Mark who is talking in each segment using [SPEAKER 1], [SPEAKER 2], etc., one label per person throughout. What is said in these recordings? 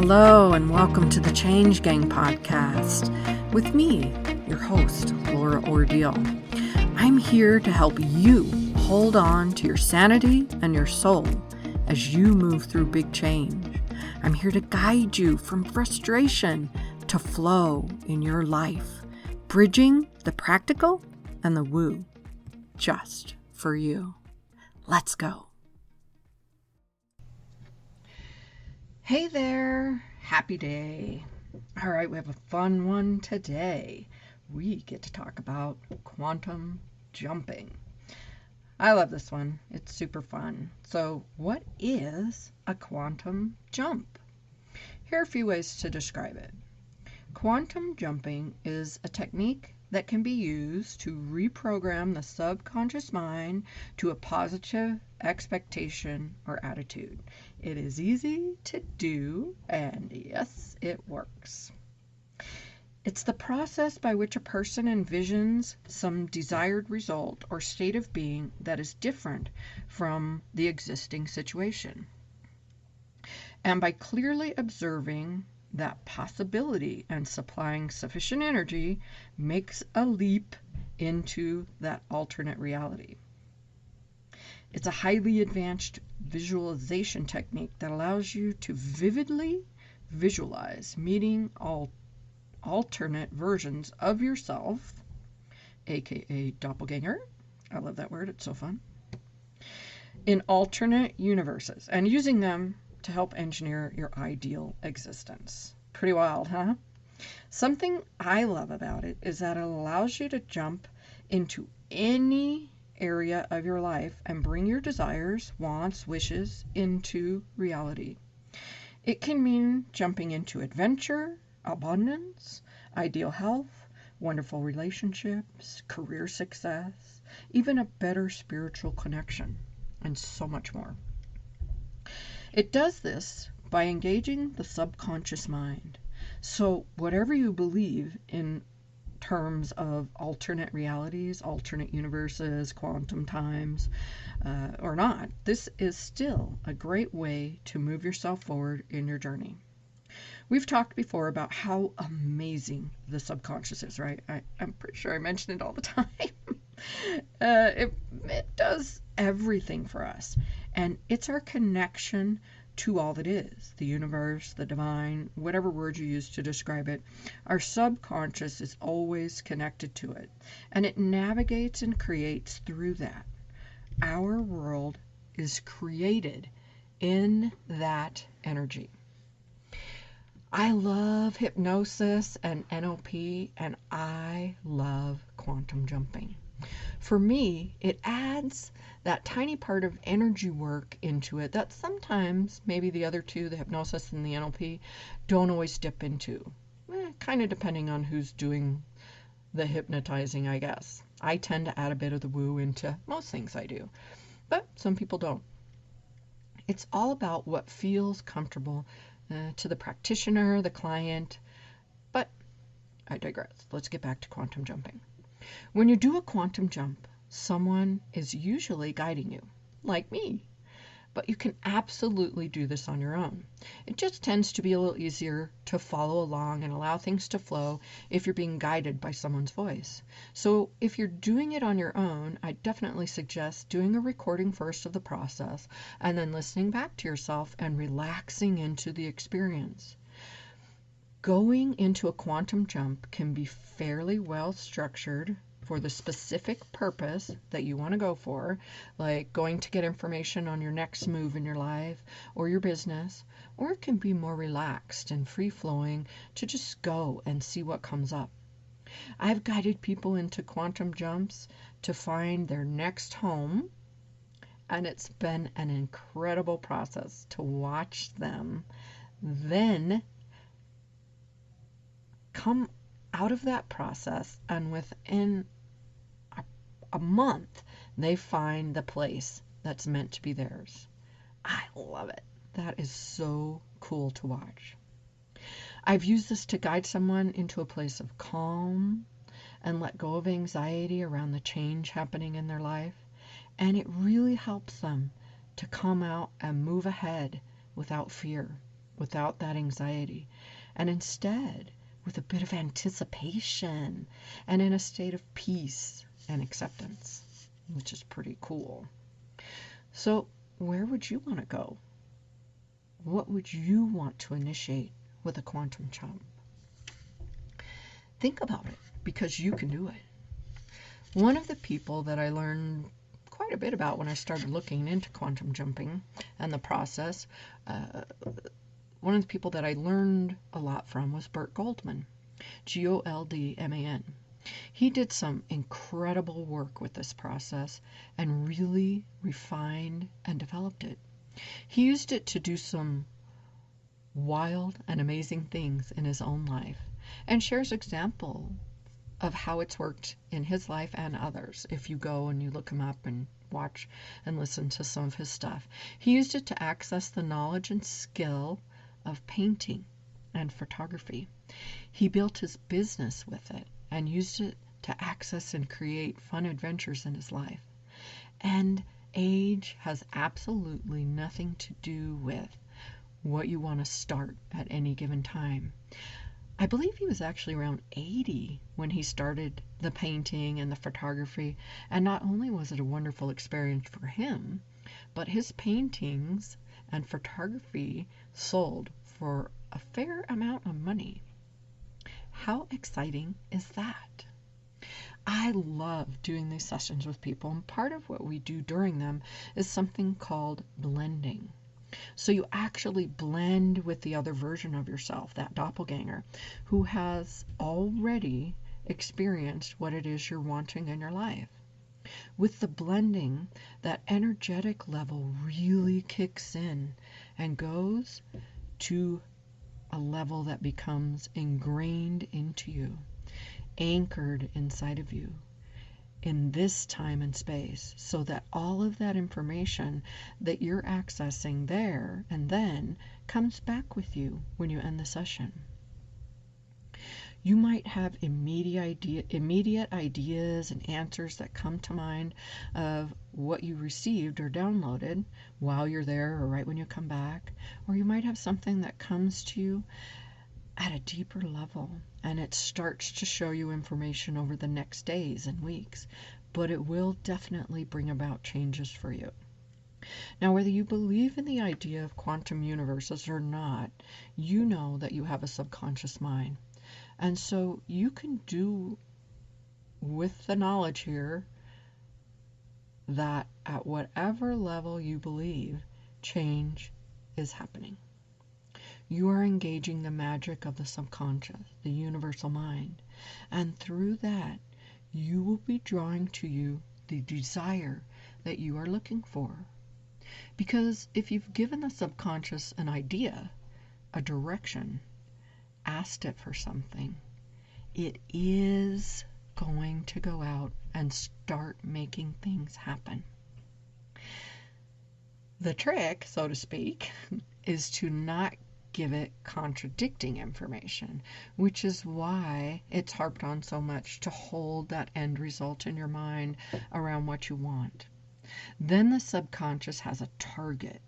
[SPEAKER 1] Hello and welcome to the Change Gang podcast with me, your host, Laura Ordile. I'm here to help you hold on to your sanity and your soul as you move through big change. I'm here to guide you from frustration to flow in your life, bridging the practical and the woo, just for you. Let's go. Hey there, happy day. All right, we have a fun one today. We get to talk about quantum jumping. I love this one. It's super fun. So what is a quantum jump? Here are a few ways to describe it. Quantum jumping is a technique that can be used to reprogram the subconscious mind to a positive expectation or attitude. It is easy to do, and yes, it works. It's the process by which a person envisions some desired result or state of being that is different from the existing situation. And by clearly observing that possibility and supplying sufficient energy makes a leap into that alternate reality. It's a highly advanced visualization technique that allows you to vividly visualize meeting alternate versions of yourself, aka doppelganger. I love that word, it's so fun. In alternate universes and using them to help engineer your ideal existence. Pretty wild, huh? Something I love about it is that it allows you to jump into any area of your life and bring your desires, wants, wishes into reality. It can mean jumping into adventure, abundance, ideal health, wonderful relationships, career success, even a better spiritual connection, and so much more. It does this by engaging the subconscious mind. So whatever you believe in terms of alternate realities, alternate universes, quantum times, or not, this is still a great way to move yourself forward in your journey. We've talked before about how amazing the subconscious is, right? I'm pretty sure I mention it all the time. It does everything for us. And it's our connection to all that is, the universe, the divine, whatever word you use to describe it. Our subconscious is always connected to it. And it navigates and creates through that. Our world is created in that energy. I love hypnosis and NLP, and I love quantum jumping. For me, it adds that tiny part of energy work into it that sometimes maybe the other two, the hypnosis and the NLP, don't always dip into. Kind of depending on who's doing the hypnotizing, I guess. I tend to add a bit of the woo into most things I do, but some people don't. It's all about what feels comfortable to the practitioner, the client, but I digress. Let's get back to quantum jumping. When you do a quantum jump, someone is usually guiding you, like me, but you can absolutely do this on your own. It just tends to be a little easier to follow along and allow things to flow if you're being guided by someone's voice. So if you're doing it on your own, I definitely suggest doing a recording first of the process and then listening back to yourself and relaxing into the experience. Going into a quantum jump can be fairly well structured for the specific purpose that you want to go for, like going to get information on your next move in your life or your business, or it can be more relaxed and free-flowing to just go and see what comes up. I've guided people into quantum jumps to find their next home, and it's been an incredible process to watch them then come out of that process, and within a month they find the place that's meant to be theirs. I love it. That is so cool to watch. I've used this to guide someone into a place of calm and let go of anxiety around the change happening in their life, and it really helps them to come out and move ahead without fear. without that anxiety, and instead with a bit of anticipation and in a state of peace and acceptance, which is pretty cool. So, where would you want to go? What would you want to initiate with a quantum jump? Think about it, because you can do it. One of the people that I learned quite a bit about when I started looking into quantum jumping and the process, one of the people that I learned a lot from was Burt Goldman, Goldman. He did some incredible work with this process and really refined and developed it. He used it to do some wild and amazing things in his own life and shares example of how it's worked in his life and others. If you go and you look him up and watch and listen to some of his stuff, he used it to access the knowledge and skill of painting and photography. He built his business with it and used it to access and create fun adventures in his life. And age has absolutely nothing to do with what you want to start at any given time. I believe he was actually around 80 when he started the painting and the photography, and not only was it a wonderful experience for him, but his paintings and photography sold for a fair amount of money. How exciting is that? I love doing these sessions with people, and part of what we do during them is something called blending. So you actually blend with the other version of yourself, that doppelganger, who has already experienced what it is you're wanting in your life. With the blending, that energetic level really kicks in and goes to a level that becomes ingrained into you, anchored inside of you in this time and space, so that all of that information that you're accessing there and then comes back with you when you end the session. You might have immediate ideas and answers that come to mind of what you received or downloaded while you're there or right when you come back, or you might have something that comes to you at a deeper level, and it starts to show you information over the next days and weeks, but it will definitely bring about changes for you. Now, whether you believe in the idea of quantum universes or not, you know that you have a subconscious mind. And so you can do with the knowledge here that at whatever level you believe, change is happening. You are engaging the magic of the subconscious, the universal mind, and through that, you will be drawing to you the desire that you are looking for. Because if you've given the subconscious an idea, a direction, asked it for something, it is going to go out and start making things happen. The trick, so to speak, is to not give it contradicting information, which is why it's harped on so much to hold that end result in your mind around what you want. Then the subconscious has a target.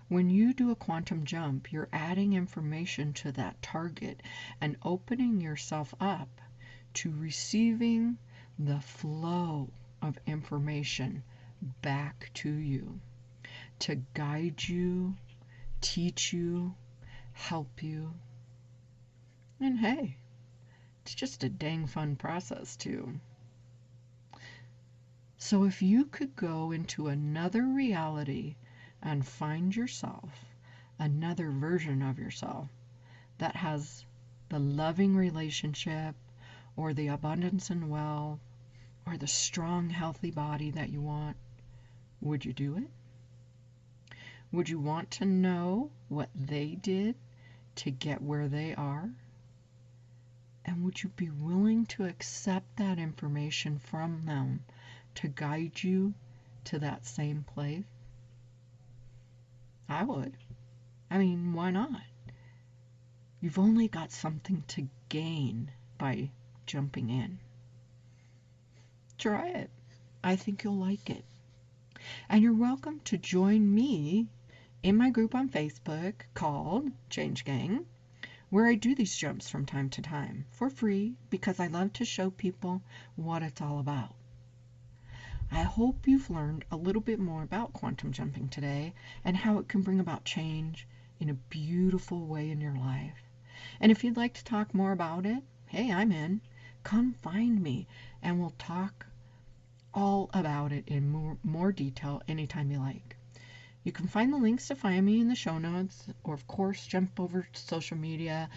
[SPEAKER 1] When you do a quantum jump, you're adding information to that target and opening yourself up to receiving the flow of information back to you to guide you, teach you, help you. And hey, it's just a dang fun process too. So if you could go into another reality and find yourself, another version of yourself that has the loving relationship or the abundance and wealth or the strong, healthy body that you want, would you do it? Would you want to know what they did to get where they are? And would you be willing to accept that information from them to guide you to that same place? I would. I mean, why not? You've only got something to gain by jumping in. Try it. I think you'll like it. And you're welcome to join me in my group on Facebook called Change Gang, where I do these jumps from time to time for free because I love to show people what it's all about. I hope you've learned a little bit more about quantum jumping today and how it can bring about change in a beautiful way in your life. And if you'd like to talk more about it, hey, I'm in. Come find me and we'll talk all about it in more detail anytime you like. You can find the links to find me in the show notes, or of course jump over to social media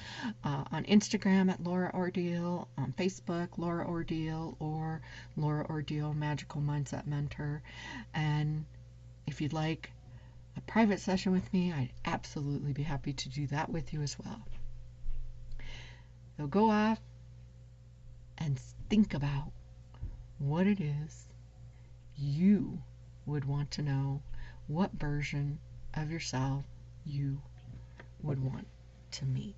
[SPEAKER 1] on Instagram at Laura Ordile, on Facebook Laura Ordile, or Laura Ordile Magical Mindset Mentor. And if you'd like a private session with me, I'd absolutely be happy to do that with you as well. So go off and think about what it is you would want to know, what version of yourself you would want to meet.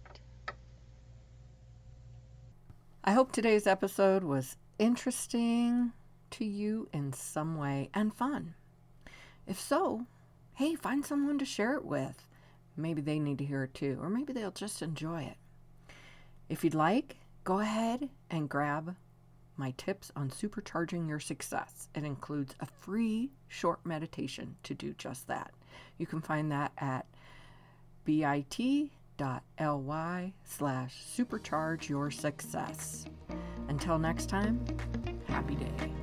[SPEAKER 1] I hope today's episode was interesting to you in some way and fun. If so, hey, find someone to share it with. Maybe they need to hear it too, or maybe they'll just enjoy it. If you'd like, go ahead and grab my tips on supercharging your success. It includes a free short meditation to do just that. You can find that at bit.ly/supercharge your success. Until next time, happy day.